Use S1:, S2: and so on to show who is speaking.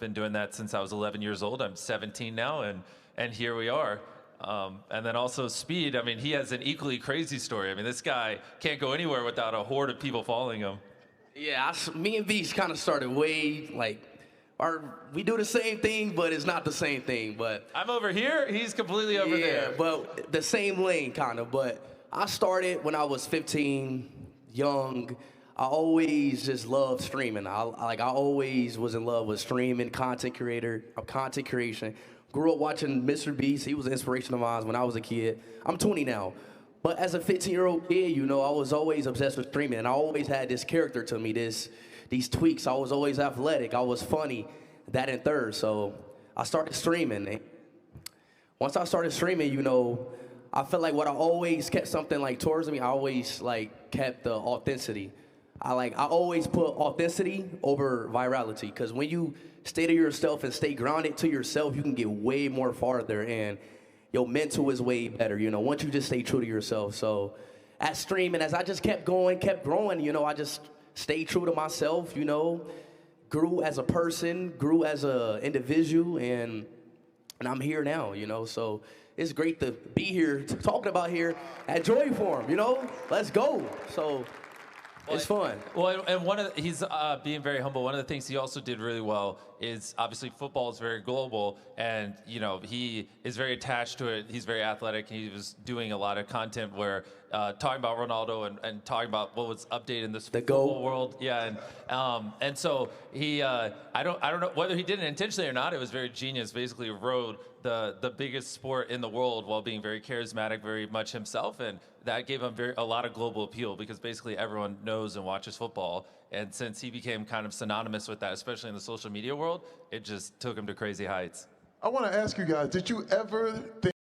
S1: been doing that since I was 11 years old. I'm 17 now, and here we are. And then also Speed, I mean, he has an equally crazy story. I mean, this guy can't go anywhere without a horde of people following him.
S2: Yeah, me and V's kind of started way, like, we do the same thing, but it's not the same thing. But
S1: I'm over here, he's completely over there.
S2: Yeah, but the same lane, kind of. But I started when I was 15, young. I always just loved streaming. I always was in love with streaming, content creation. Grew up watching Mr. Beast. He was an inspiration of mine when I was a kid. I'm 20 now. But as a 15-year-old kid, you know, I was always obsessed with streaming. And I always had this character to me, these tweaks. I was always athletic. I was funny, that and third. So I started streaming. Once I started streaming, you know, I felt like what I always kept something like towards me, I always like kept the authenticity. I always put authenticity over virality, because when you stay to yourself and stay grounded to yourself, you can get way more farther, and your mental is way better, you know, once you just stay true to yourself. So at streaming, as I just kept growing, you know, I just stayed true to myself, you know, grew as a person, grew as an individual, and I'm here now, you know. So it's great to be here, talking about here at Joy Forum, you know. Let's go. So it's fun.
S1: Well, and he's being very humble. One of the things he also did really well is, obviously, football is very global, and you know, he is very attached to it. He's very athletic. He was doing a lot of content where talking about Ronaldo and talking about what was updated in this football world. Yeah, and so he, I don't know whether he did it intentionally or not. It was very genius. Basically, rode the biggest sport in the world while being very charismatic, very much himself, and that gave him a lot of global appeal, because basically everyone knows and watches football. And since he became kind of synonymous with that, especially in the social media world, it just took him to crazy heights.
S3: I want to ask you guys, did you ever think